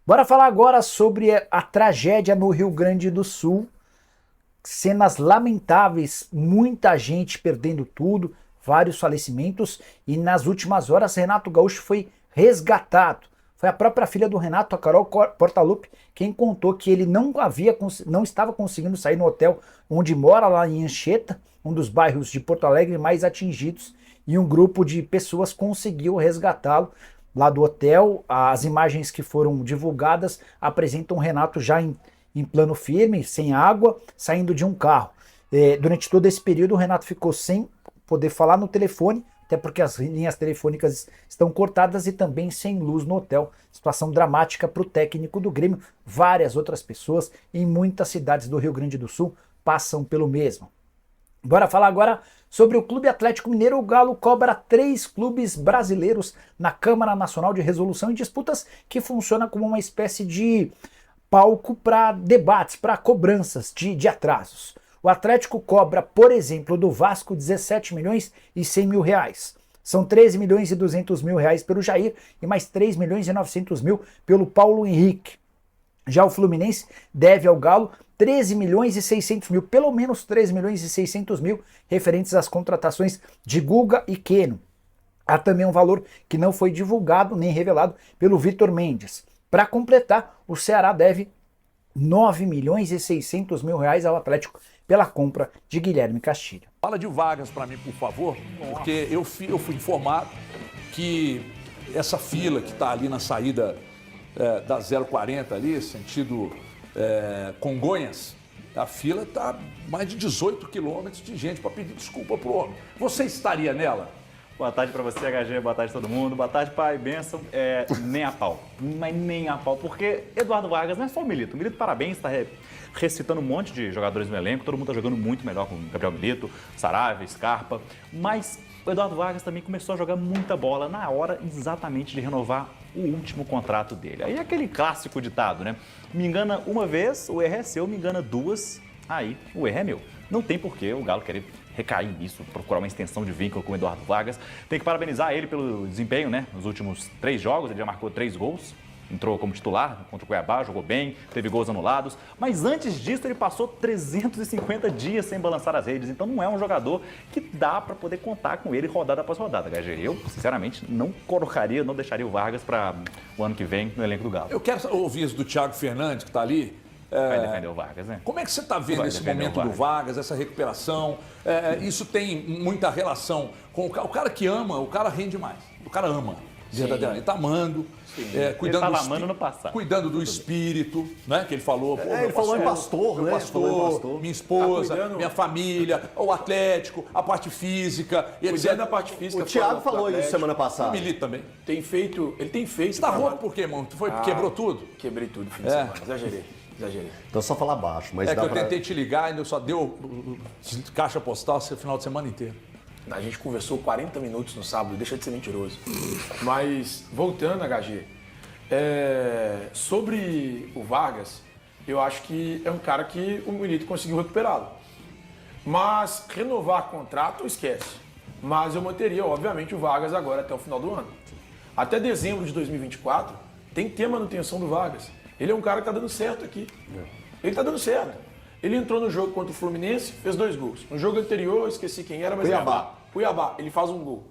Bora falar agora sobre a tragédia no Rio Grande do Sul. Cenas lamentáveis, muita gente perdendo tudo, vários falecimentos e nas últimas horas Renato Gaúcho foi resgatado. Foi a própria filha do Renato, a Carol Portaluppi, quem contou que ele não estava conseguindo sair no hotel onde mora lá em Anchieta, um dos bairros de Porto Alegre mais atingidos, e um grupo de pessoas conseguiu resgatá-lo lá do hotel. As imagens que foram divulgadas apresentam o Renato já em plano firme, sem água, saindo de um carro. Durante todo esse período o Renato ficou sem poder falar no telefone, até porque as linhas telefônicas estão cortadas, e também sem luz no hotel. Situação dramática para o técnico do Grêmio. Várias outras pessoas em muitas cidades do Rio Grande do Sul passam pelo mesmo. Bora falar agora sobre o Clube Atlético Mineiro. O Galo cobra 3 clubes brasileiros na Câmara Nacional de Resolução em disputas, que funciona como uma espécie de palco para debates, para cobranças de atrasos. O Atlético cobra, por exemplo, do Vasco 17 milhões e 100 mil reais. São 13 milhões e 200 mil reais pelo Jair e mais 3 milhões e 900 mil pelo Paulo Henrique. Já o Fluminense deve ao Galo 13 milhões e 600 mil, pelo menos 13 milhões e 600 mil, referentes às contratações de Guga e Keno. Há também um valor que não foi divulgado nem revelado pelo Vitor Mendes. Para completar, o Ceará deve 9 milhões e 600 mil reais ao Atlético pela compra de Guilherme Castilho. Fala de Vargas para mim, por favor, porque eu fui informado que essa fila que está ali na saída da 040 ali, sentido Congonhas, a fila está mais de 18 quilômetros de gente para pedir desculpa pro homem. Você estaria nela? Boa tarde para você, HG, boa tarde a todo mundo. Boa tarde, pai, bênção. Nem a pau, mas nem a pau, porque Eduardo Vargas não é só o Milito. O Milito, parabéns, está recitando um monte de jogadores no elenco, todo mundo está jogando muito melhor com o Gabriel Milito, Saravia, Scarpa, mas o Eduardo Vargas também começou a jogar muita bola na hora exatamente de renovar o último contrato dele. Aí aquele clássico ditado, né? Me engana uma vez, o erro é seu, me engana duas, aí o erro é meu. Não tem porquê o Galo querer recair nisso, procurar uma extensão de vínculo com o Eduardo Vargas. Tem que parabenizar ele pelo desempenho, né? Nos últimos 3 jogos, ele já marcou 3 gols. Entrou como titular contra o Cuiabá, jogou bem, teve gols anulados. Mas antes disso, ele passou 350 dias sem balançar as redes. Então não é um jogador que dá para poder contar com ele rodada após rodada, HG. Eu, sinceramente, não colocaria, não deixaria o Vargas para o ano que vem no elenco do Galo. Eu quero ouvir isso do Thiago Fernandes, que está ali. Vai defender o Vargas, né? Como é que você está vendo esse momento do Vargas, essa recuperação? Isso tem muita relação com o cara que ama, o cara rende mais. O cara ama, verdadeiramente. Ele está amando, cuidando, ele amando no passado. Cuidando do espírito, né? Que ele falou. Ele falou em pastor, né? Pastor, minha esposa, minha família, o Atlético, a parte física. Cuidando da parte física. O Thiago falou isso semana passada. O Milito também. Ele tem feito. Você tá rouco por quê, mano? Quebrou tudo? Quebrei tudo no fim de semana. Exagerei. Então só falar baixo, mas que dá eu tentei te ligar e só deu caixa postal o final de semana inteiro. A gente conversou 40 minutos no sábado, deixa de ser mentiroso. Mas, voltando, HG, sobre o Vargas, eu acho que é um cara que o Milito conseguiu recuperá-lo. Mas renovar contrato, esquece. Mas eu manteria, obviamente, o Vargas agora até o final do ano. Até dezembro de 2024, tem que ter manutenção do Vargas. Ele é um cara que tá dando certo aqui. Ele tá dando certo. Ele entrou no jogo contra o Fluminense, fez 2 gols. No jogo anterior, eu esqueci quem era, mas Cuiabá, ele faz 1 gol.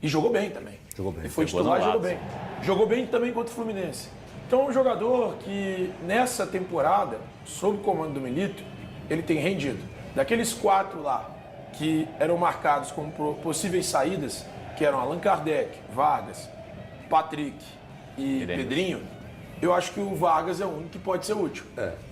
E jogou bem também. Jogou bem. Ele foi titular e jogou bem. Jogou bem também contra o Fluminense. Então é um jogador que nessa temporada, sob o comando do Milito, ele tem rendido. Daqueles 4 lá que eram marcados como possíveis saídas, que eram Allan Kardec, Vargas, Patrick e Pedrinho, eu acho que o Vargas é o único que pode ser útil.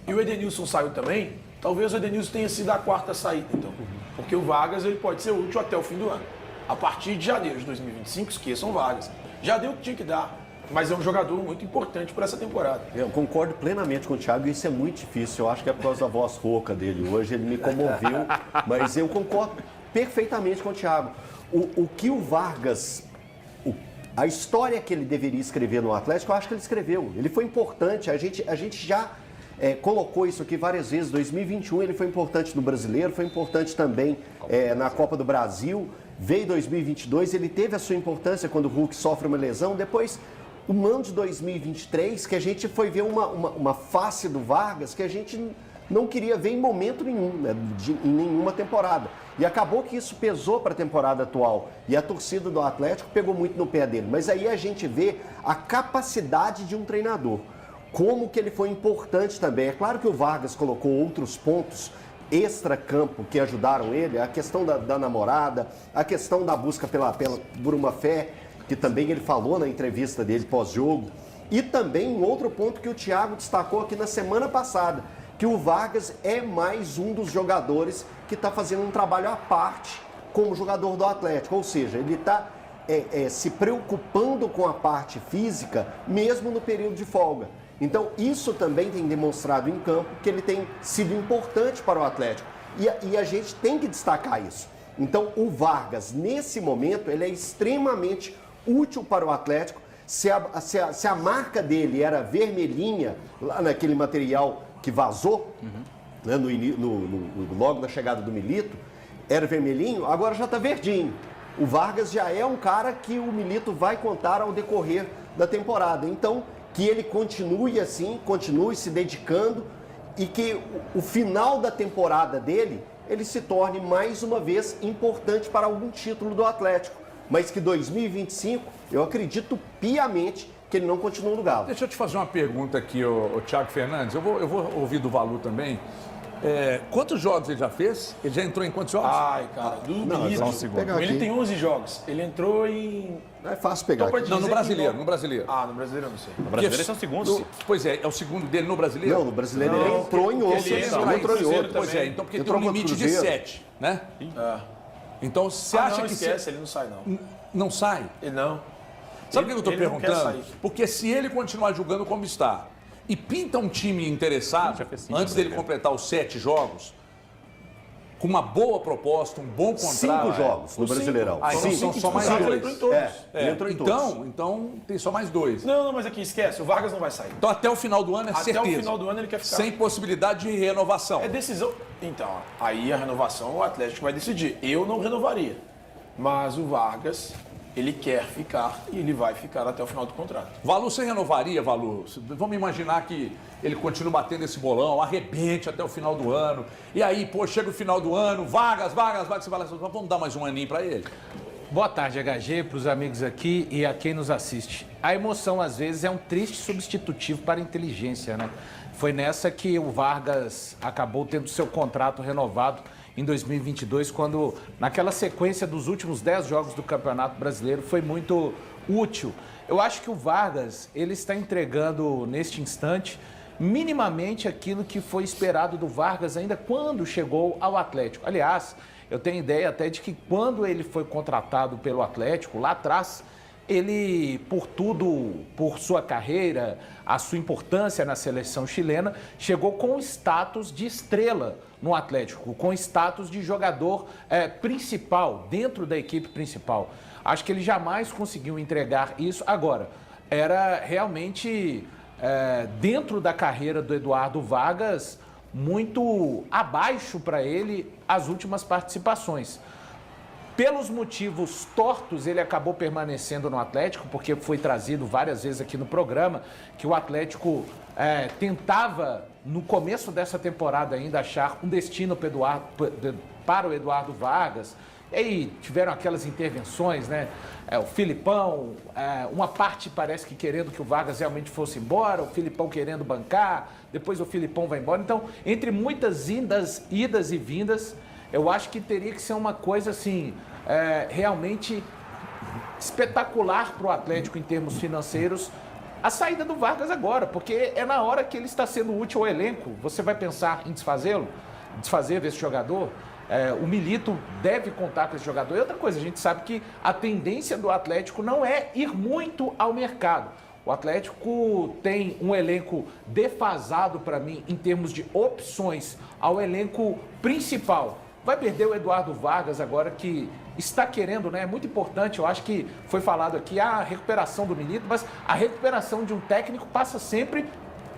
E o Edenilson saiu também, talvez o Edenilson tenha sido a 4ª saída, então. Porque o Vargas ele pode ser útil até o fim do ano. A partir de janeiro de 2025, esqueçam Vargas. Já deu o que tinha que dar, mas é um jogador muito importante para essa temporada. Eu concordo plenamente com o Thiago, isso é muito difícil. Eu acho que é por causa da voz rouca dele hoje, ele me comoveu, mas eu concordo perfeitamente com o Thiago. O que o Vargas... A história que ele deveria escrever no Atlético, eu acho que ele escreveu. Ele foi importante, a gente já colocou isso aqui várias vezes. 2021 ele foi importante no Brasileiro, foi importante também na Copa do Brasil. Veio 2022, ele teve a sua importância quando o Hulk sofre uma lesão. Depois, um ano de 2023 que a gente foi ver uma face do Vargas que a gente não queria ver em momento nenhum, né, em nenhuma temporada. E acabou que isso pesou para a temporada atual. E a torcida do Atlético pegou muito no pé dele. Mas aí a gente vê a capacidade de um treinador. Como que ele foi importante também. É claro que o Vargas colocou outros pontos extra-campo que ajudaram ele. A questão da namorada, a questão da busca por uma fé, que também ele falou na entrevista dele pós-jogo. E também um outro ponto que o Thiago destacou aqui na semana passada, que o Vargas é mais um dos jogadores que está fazendo um trabalho à parte como jogador do Atlético. Ou seja, ele está se preocupando com a parte física mesmo no período de folga. Então, isso também tem demonstrado em campo que ele tem sido importante para o Atlético. E a gente tem que destacar isso. Então, o Vargas, nesse momento, ele é extremamente útil para o Atlético. Se a marca dele era vermelhinha, lá naquele material que vazou, né, logo na chegada do Milito, era vermelhinho, agora já está verdinho. O Vargas já é um cara que o Milito vai contar ao decorrer da temporada. Então, que ele continue assim, continue se dedicando e que o final da temporada dele, ele se torne mais uma vez importante para algum título do Atlético. Mas que 2025, eu acredito piamente que ele não continua no Galo. Deixa eu te fazer uma pergunta aqui, o Thiago Fernandes. Eu vou ouvir do Valu também. Quantos jogos ele já fez? Ele já entrou em quantos jogos? Ai, cara, do Milito. Ele tem 11 jogos. Ele entrou em... É fácil pegar aqui. Não, no brasileiro. No brasileiro eu não sei. No brasileiro esse é o segundo. Pois é o segundo dele no brasileiro? Não, no brasileiro ele entrou em 11. Ele entrou em outro. Pois é, então porque Entrou tem um limite de 7, né? Então você acha não, que... esquece, ele não sai não. Não sai? Ele não. Sabe por que eu estou ele não quer perguntando? sair. Porque se ele continuar jogando como está e pinta um time interessado, antes dele completar os 7 jogos, com uma boa proposta, um bom contrato... 5 jogos no Brasileirão. Então são só mais Ele 2. entrou em todos. Ele entrou em todos. Então tem só mais 2. Não, mas aqui, esquece, o Vargas não vai sair. Então até o final do ano é Até certeza. o final do ano ele quer ficar. Sem possibilidade de renovação. É decisão. Então, aí a renovação o Atlético vai decidir. Eu não renovaria. Mas o Vargas, ele quer ficar e ele vai ficar até o final do contrato. Valu, você renovaria, Valu? Vamos imaginar que ele continue batendo esse bolão, arrebente até o final do ano. E aí, pô, chega o final do ano, Vargas, você vai lá, vamos dar mais um aninho pra ele? Boa tarde, HG, para os amigos aqui e a quem nos assiste. A emoção, às vezes, é um triste substitutivo para a inteligência, né? Foi nessa que o Vargas acabou tendo seu contrato renovado em 2022, quando, naquela sequência dos últimos 10 jogos do Campeonato Brasileiro, foi muito útil. Eu acho que o Vargas, ele está entregando, neste instante, minimamente aquilo que foi esperado do Vargas ainda quando chegou ao Atlético. Aliás, eu tenho ideia até de que quando ele foi contratado pelo Atlético, lá atrás, ele, por sua carreira, a sua importância na seleção chilena, chegou com status de estrela no Atlético, com status de jogador principal, dentro da equipe principal. Acho que ele jamais conseguiu entregar isso. Agora, era realmente, dentro da carreira do Eduardo Vargas, muito abaixo para ele as últimas participações. Pelos motivos tortos, ele acabou permanecendo no Atlético, porque foi trazido várias vezes aqui no programa que o Atlético tentava, no começo dessa temporada ainda, achar um destino para o Eduardo Vargas. E aí tiveram aquelas intervenções, né? O Filipão, uma parte parece que querendo que o Vargas realmente fosse embora, o Filipão querendo bancar, depois o Filipão vai embora. Então, entre muitas idas e vindas, eu acho que teria que ser uma coisa assim, realmente espetacular para o Atlético em termos financeiros, a saída do Vargas agora, porque é na hora que ele está sendo útil ao elenco. Você vai pensar em desfazer desse jogador? O Milito deve contar com esse jogador. E outra coisa, a gente sabe que a tendência do Atlético não é ir muito ao mercado. O Atlético tem um elenco defasado para mim em termos de opções ao elenco principal. Vai perder o Eduardo Vargas agora, que está querendo, né? É muito importante, eu acho que foi falado aqui, a recuperação do Milito, mas a recuperação de um técnico passa sempre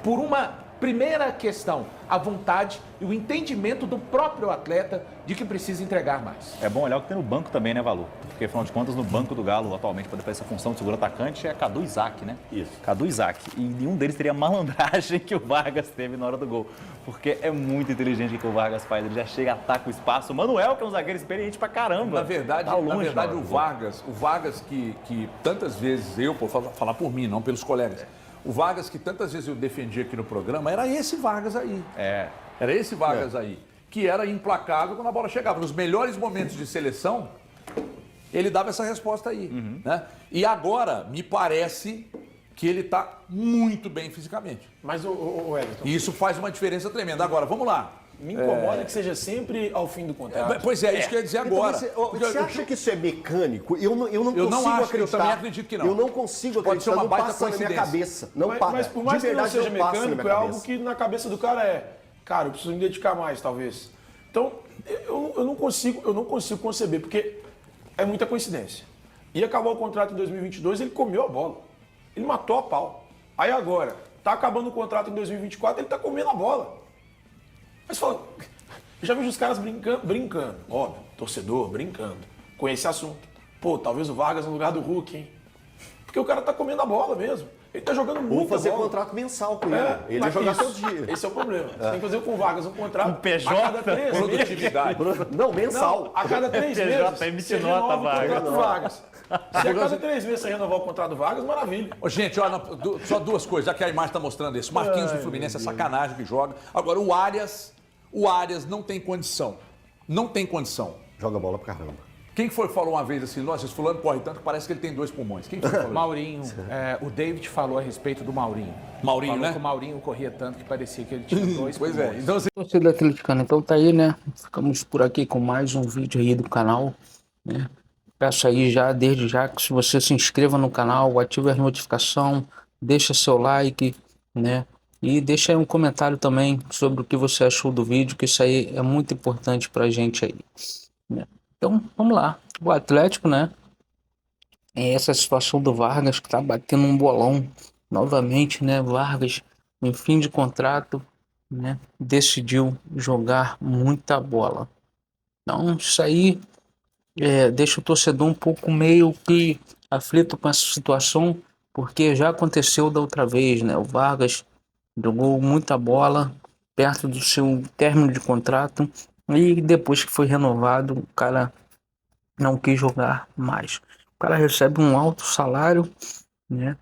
por uma Primeira questão, a vontade e o entendimento do próprio atleta de que precisa entregar mais. É bom olhar o que tem no banco também, né, Valu? Porque, afinal de contas, no banco do Galo, atualmente, para fazer essa função de seguro atacante, é Cadu e Isaac, né? Isso. Cadu e Isaac. E nenhum deles teria a malandragem que o Vargas teve na hora do gol. Porque é muito inteligente o que o Vargas faz. Ele já chega, ataca o espaço. O Manuel, que é um zagueiro experiente pra caramba. Na verdade, tá longe, o Vargas que tantas vezes eu, por falar por mim, não pelos colegas, o Vargas que tantas vezes eu defendi aqui no programa, era esse Vargas aí. Era esse Vargas aí, que era implacável quando a bola chegava. Nos melhores momentos de seleção, ele dava essa resposta aí. Né? E agora, me parece que ele está muito bem fisicamente. Mas, o Everton, E isso faz uma diferença tremenda. Agora, vamos lá. me incomoda que seja sempre ao fim do contrato. Pois é, isso que eu ia dizer agora. Então, você acha que isso é mecânico? Eu não Eu consigo não acho, acreditar. eu também acredito que não. Eu não consigo Pode ser acreditar, uma não baita passa na minha coincidência. cabeça. Não Mas por mais de que não verdade, seja não passa na mecânico, minha é algo cabeça. que na cabeça do cara cara, eu preciso me dedicar mais, talvez. Então, eu não consigo conceber, porque é muita coincidência. Ia acabar o contrato em 2022, ele comeu a bola. Ele matou a pau. Aí agora, tá acabando o contrato em 2024, ele tá comendo a bola. Mas fala, eu já vejo os caras brincando, óbvio, torcedor brincando, com esse assunto. Pô, talvez o Vargas no lugar do Hulk, hein? Porque o cara tá comendo a bola mesmo. Ele tá jogando muito. Ou fazer bola. contrato mensal com ele. Ele vai mas jogar isso- todo dia. Esse é o problema. Você tem que fazer com o Vargas um contrato Um PJ, a cada 3 meses. Produtividade. Não, mensal. Não, a cada 3 PJ meses. emite você nota, renova o Vargas. contrato do Vargas. Se a cada 3 meses você renovar o contrato do Vargas, maravilha. Ô, gente, olha, só duas coisas, já que a imagem está mostrando isso. Marquinhos do Fluminense é sacanagem que joga. Agora, o Arias não tem condição. Não tem condição. Joga bola pra caramba. Quem foi que falou uma vez assim, nossa, esse fulano corre tanto que parece que ele tem 2 pulmões? Quem foi que falou? Maurinho, o David falou a respeito do Maurinho. Maurinho, falou né? que o Maurinho corria tanto que parecia que ele tinha 2 Pois é. pulmões. Então, assim, Torcida atleticana, então tá aí, né? Ficamos por aqui com mais um vídeo aí do canal, né? Peço aí já, desde já, que se você se inscreva no canal, ative a notificação, deixa seu like, né? E deixa aí um comentário também sobre o que você achou do vídeo, que isso aí é muito importante pra gente aí, né? Então, vamos lá. O Atlético, né? É essa situação do Vargas que tá batendo um bolão novamente, né? Vargas, em fim de contrato, né? Decidiu jogar muita bola. Então, isso aí deixa o torcedor um pouco meio que aflito com essa situação, porque já aconteceu da outra vez, né? O Vargas jogou muita bola perto do seu término de contrato e depois que foi renovado, o cara não quis jogar mais. O cara recebe um alto salário, né?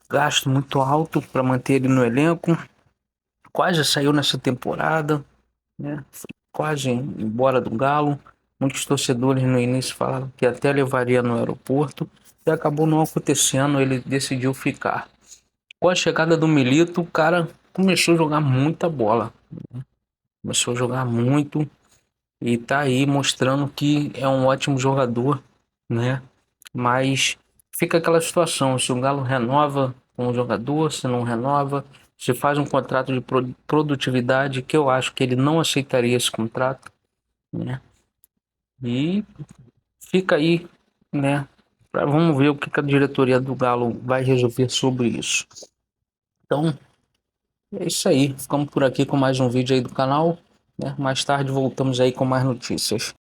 Gasto muito alto para manter ele no elenco. Quase saiu nessa temporada, né? Foi quase embora do Galo. Muitos torcedores no início falaram que até levaria no aeroporto e acabou não acontecendo, ele decidiu ficar. Com a chegada do Milito, o cara começou a jogar muita bola, né? Começou a jogar muito e tá aí mostrando que é um ótimo jogador, né? Mas fica aquela situação, se o Galo renova com o jogador, se não renova, se faz um contrato de produtividade, que eu acho que ele não aceitaria esse contrato, né? E fica aí, né? Vamos ver o que a diretoria do Galo vai resolver sobre isso. Então, é isso aí. Ficamos por aqui com mais um vídeo aí do canal, né? Mais tarde voltamos aí com mais notícias.